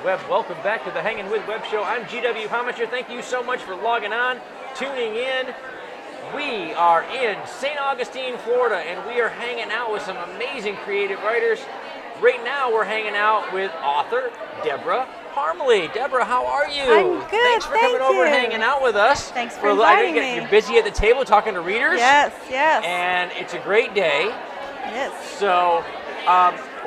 web. Welcome back to the Hangin' With Web Show. I'm GW Pomichter. Thank you so much for logging on, tuning in. We are in St. Augustine, Florida, and we are hanging out with some amazing creative writers. Right now, we're hanging out with author Debra Parmley. Debra, how are you? I'm good. Thanks for coming over and hanging out with us. Thanks for inviting me. You're busy at the table talking to readers. Yes. And it's a great day. Yes. So,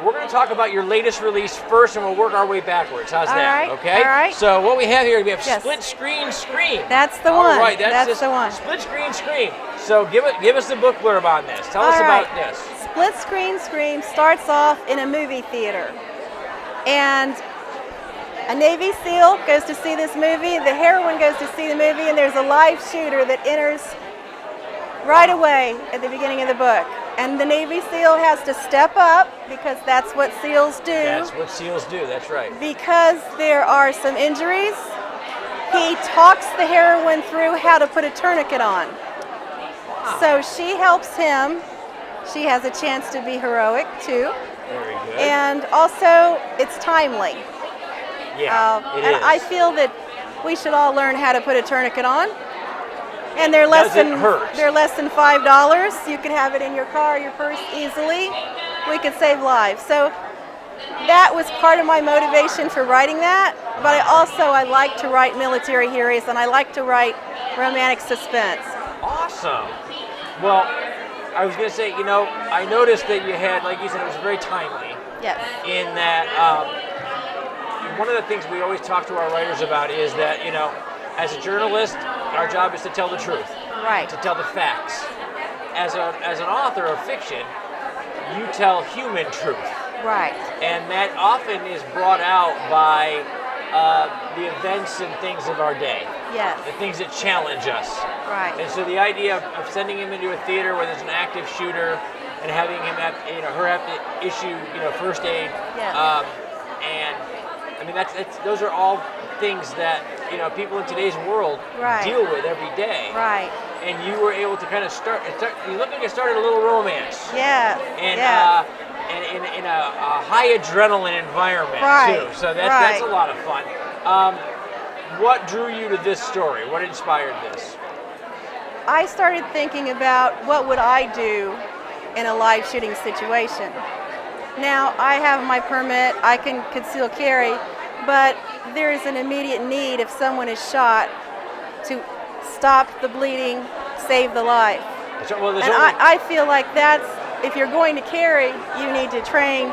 we're going to talk about your latest release first, and we'll work our way backwards. How's that? Right. Okay. All right. So what we have here, we have Split Screen Scream. That's the All one. right. That's the one. Split Screen Scream. So give us the book blurb on this. Tell us about this. Split Screen Scream starts off in a movie theater, and a Navy SEAL goes to see this movie. The heroine goes to see the movie, and there's a live shooter that enters right away at the beginning of the book. And the Navy SEAL has to step up because that's what SEALs do. That's what SEALs do, that's right. Because there are some injuries, he talks the heroine through how to put a tourniquet on. Wow. So she helps him. She has a chance to be heroic too. Very good. And also, it's timely. Yeah, it and is. I feel that we should all learn how to put a tourniquet on. And they're less than $5. You can have it in your car, your purse easily. We could save lives. So that was part of my motivation for writing that. But I like to write military heroes, and I like to write romantic suspense. Awesome. Well, I was going to say, I noticed that you had, like you said, it was very timely. Yes. In that, one of the things we always talk to our writers about is that, as a journalist, our job is to tell the truth. Right. To tell the facts. As an author of fiction, you tell human truth. Right. And that often is brought out by the events and things of our day. Yes. The things that challenge us. Right. And so the idea of sending him into a theater where there's an active shooter and having him her have to issue, first aid. Yes. And I mean, those are all things that people in today's world deal with every day. Right. And you were able to kind of start. You look like you started a little romance. Yeah. And in a high adrenaline environment too. So that's a lot of fun. What drew you to this story? What inspired this? I started thinking about what would I do in a live shooting situation. Now, I have my permit, I can conceal carry, but there is an immediate need if someone is shot to stop the bleeding, save the life. I feel like if you're going to carry, you need to train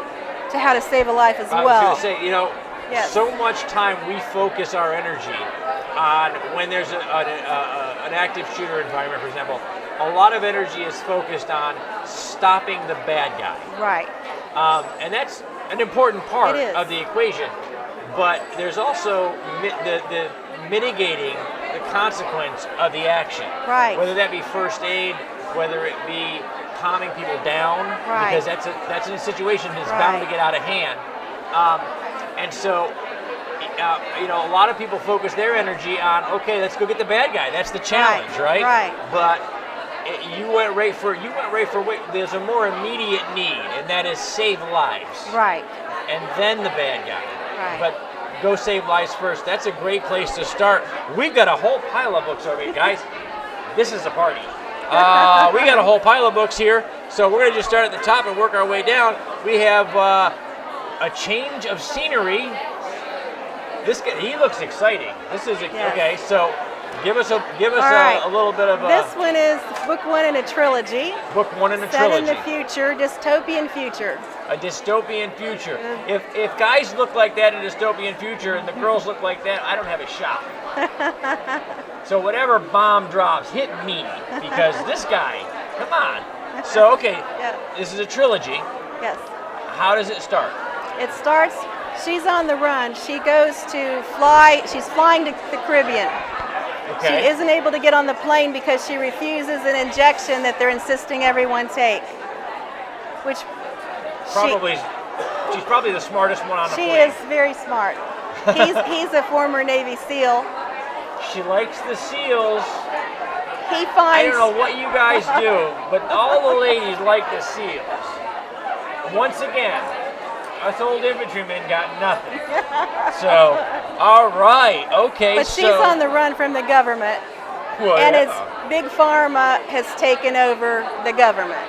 to how to save a life as well. I was going to say, so much time we focus our energy on when there's an active shooter environment, for example, a lot of energy is focused on stopping the bad guy. Right. And that's an important part of the equation. But there's also the mitigating the consequence of the action. Right. Whether that be first aid, whether it be calming people down, because that's a situation that's bound to get out of hand. And so, a lot of people focus their energy on, okay, let's go get the bad guy. That's the challenge, right? Right. But you went right for there's a more immediate need, and that is save lives. Right. And then the bad guy. Right. But go save lives first. That's a great place to start. We've got a whole pile of books over here, guys. This is a party. We got a whole pile of books here, so we're going to just start at the top and work our way down. We have A Change of Scenery. This guy, he looks exciting. This is okay. So give us a little bit of. This one is book one in a trilogy. Book one in a set trilogy. in the future, dystopian future. A dystopian future. If guys look like that in a dystopian future and the girls look like that, I don't have a shot. So whatever bomb drops, hit me, because this guy, come on. So this is a trilogy. Yes. How does it start? It starts, she's on the run. She goes to fly, she's flying to the Caribbean. Okay. She isn't able to get on the plane because she refuses an injection that they're insisting everyone take. Which she's probably the smartest one on the plane. She is very smart. He's a former Navy SEAL. She likes the SEALs. I don't know what you guys do, but all the ladies like the SEALs. Once again, us old infantrymen got nothing. So, all right, okay. But she's on the run from the government, and it's Big Pharma has taken over the government.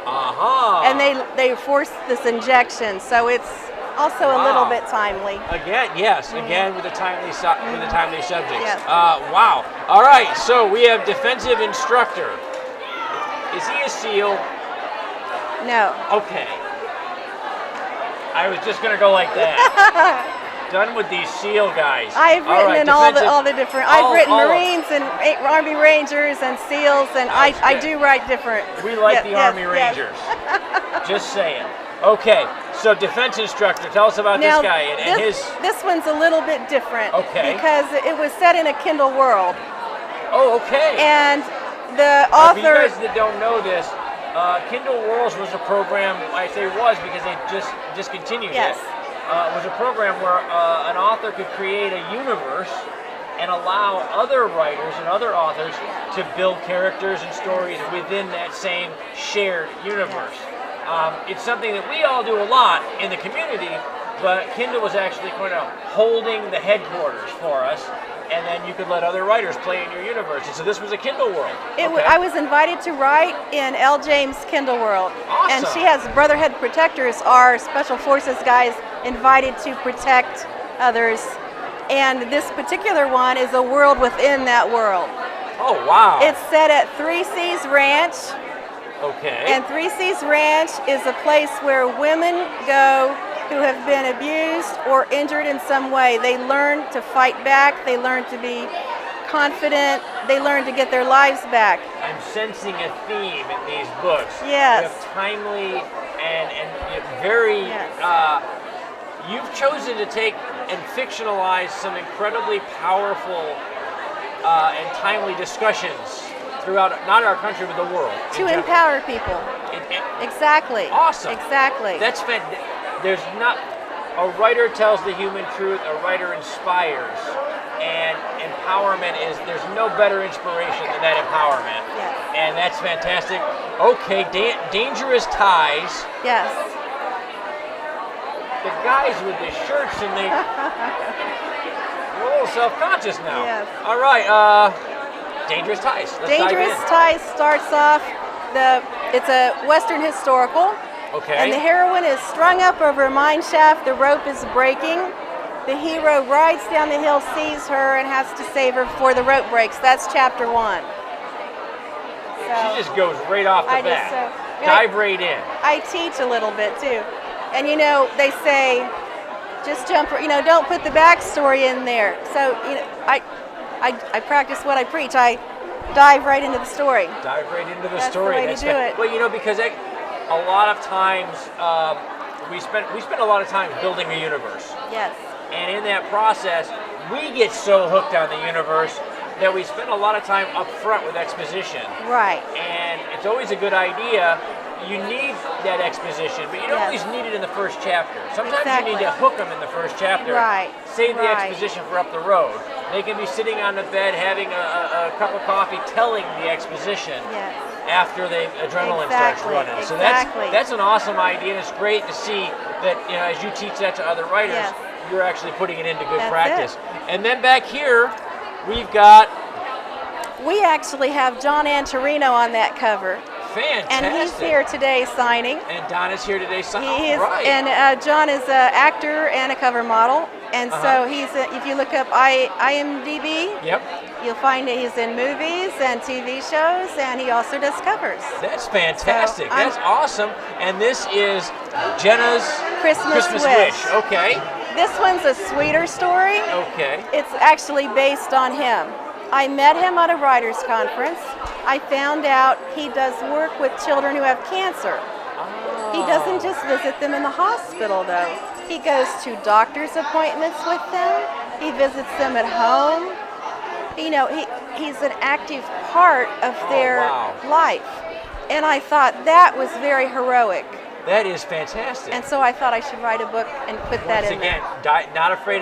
And they forced this injection, so it's also a little bit timely. Again, yes, again with the timely subjects. Yes. Wow. All right, so we have defensive instructor. Is he a SEAL? No. Okay. I was just gonna go like that. Done with these SEAL guys. I've written in all the different. I've written Marines and Army Rangers and SEAls, and I do write different. We like the Army Rangers. Just saying. Okay, so defense instructor. Tell us about this guy and his. This one's a little bit different. Okay. Because it was set in a Kindle world. Oh, okay. And the author. For you guys that don't know this, Kindle Worlds was a program. I say was because they just discontinued it. Was a program where an author could create a universe and allow other writers and other authors to build characters and stories within that same shared universe. It's something that we all do a lot in the community, but Kindle was actually kind of holding the headquarters for us, and then you could let other writers play in your universe. And so this was a Kindle world. I was invited to write in L. James' Kindle world. Awesome. And she has Brotherhood Protectors, our special forces guys invited to protect others. And this particular one is a world within that world. Oh, wow. It's set at Three Seas Ranch. Okay. And Three Seas Ranch is a place where women go who have been abused or injured in some way. They learn to fight back, they learn to be confident, they learn to get their lives back. I'm sensing a theme in these books. Yes. You have timely and very, you've chosen to take and fictionalize some incredibly powerful and timely discussions throughout not our country but the world. To empower people. Exactly. Awesome. Exactly. That's fantastic. There's not, a writer tells the human truth, a writer inspires, and empowerment is, there's no better inspiration than that empowerment. Yes. And that's fantastic. Okay, Dangerous Ties. Yes. The guys with the shirts and they, you're a little self-conscious now. Yes. All right, Dangerous Ties. Let's Dangerous dive in. Ties starts off, it's a Western historical. Okay. And the heroine is strung up over a mine shaft, the rope is breaking. The hero rides down the hill, sees her, and has to save her before the rope breaks. That's chapter 1. So, she just goes right off the bat. Dive right in. I teach a little bit too. And they say, just jump, don't put the backstory in there. So, I practice what I preach. I dive right into the story. Dive right into the That's story. The way to do it. Well, because a lot of times we spend a lot of time building a universe. Yes. And in that process, we get so hooked on the universe that we spend a lot of time up front with exposition. Right. And it's always a good idea. You need that exposition, but you don't always need it in the first chapter. Sometimes you need to hook them in the first chapter. Right. Save the exposition for up the road. They can be sitting on the bed having a cup of coffee telling the exposition after the adrenaline starts running. So that's an awesome idea, and it's great to see that as you teach that to other writers, you're actually putting it into good practice. And then back here, we've got... We actually have John Antorino on that cover. Fantastic. And he's here today signing. And Donna's here today signing. He is, and John is an actor and a cover model. And so he's, if you look up IMDb, you'll find that he's in movies and TV shows, and he also does covers. That's fantastic. So that's awesome. And this is Jenna's Christmas Wish. Okay. This one's a sweeter story. Okay. It's actually based on him. I met him at a writer's conference. I found out he does work with children who have cancer. Oh. He doesn't just visit them in the hospital, though. He goes to doctor's appointments with them. He visits them at home. He's an active part of their life. And I thought that was very heroic. That is fantastic. And so I thought I should write a book and put that in there. Once again, not afraid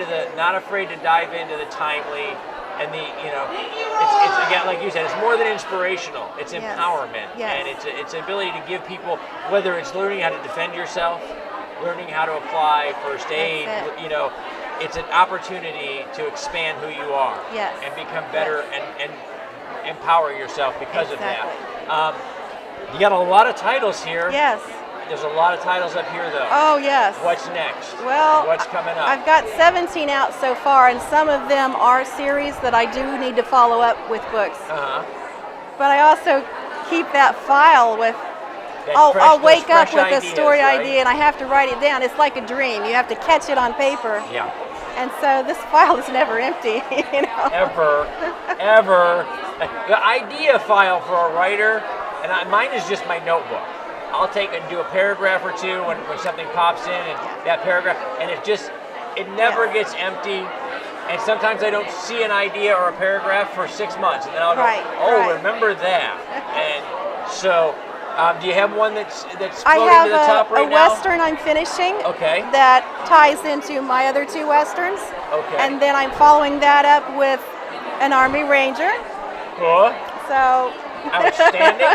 to dive into the timely. And it's again, like you said, it's more than inspirational. It's empowerment, and it's ability to give people, whether it's learning how to defend yourself, learning how to apply first aid. That's it. You know, it's an opportunity to expand who you are Yes. and become better and empower yourself because of that. You got a lot of titles here. Yes. There's a lot of titles up here, though. Oh, yes. What's next? Well, what's coming up? I've got 17 out so far, and some of them are series that I do need to follow up with books. Uh-huh. But I also keep that file with. That I'll those wake up fresh with a ideas, story right? idea, and I have to write it down. It's like a dream. You have to catch it on paper. Yeah. And so this file is never empty. You know. Ever. The idea file for a writer, and mine is just my notebook. I'll take and do a paragraph or two when something pops in, and that paragraph, and it never gets empty. And sometimes I don't see an idea or a paragraph for 6 months, and then I'll go, remember that. And so, do you have one that's floating to the top right now? I have a now? Western I'm finishing. Okay. That ties into my other 2 Westerns. Okay. And then I'm following that up with an Army Ranger. Cool. So. Outstanding.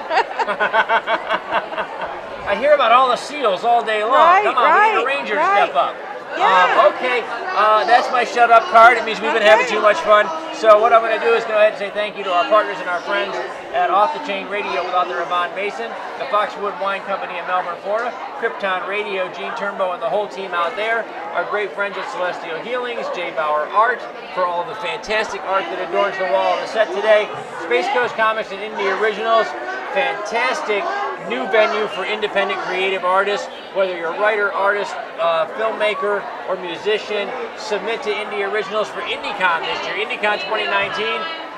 I hear about all the SEALs all day long. Come on, we need a Ranger to step up. Yeah. Okay, that's my shut up card. It means we've been having too much fun. So what I'm going to do is go ahead and say thank you to our partners and our friends at Off the Chain Radio with author Yvonne Mason, the Foxwood Wine Company in Melbourne, Florida, Krypton Radio, Gene Turnbow, and the whole team out there, our great friends at Celestial Healings, J. Bauer Art, for all of the fantastic art that adorns the wall of the set today, Space Coast Comics and Indie Originals, fantastic new venue for independent creative artists. Whether you're a writer, artist, filmmaker, or musician, submit to Indie Originals for IndieCon this year, IndieCon 2019,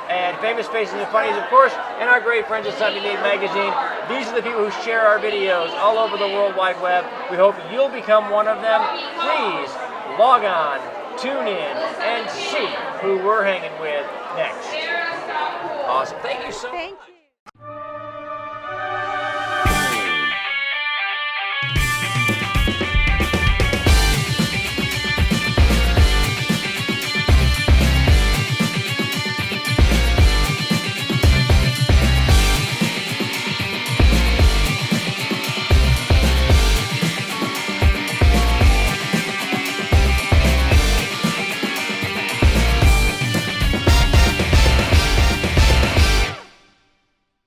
and Famous Faces and Funnies, of course, and our great friends at Sunday Date Magazine. These are the people who share our videos all over the World Wide Web. We hope you'll become one of them. Please log on, tune in, and see who we're hanging with next. Awesome. Thank you so much. Thank you.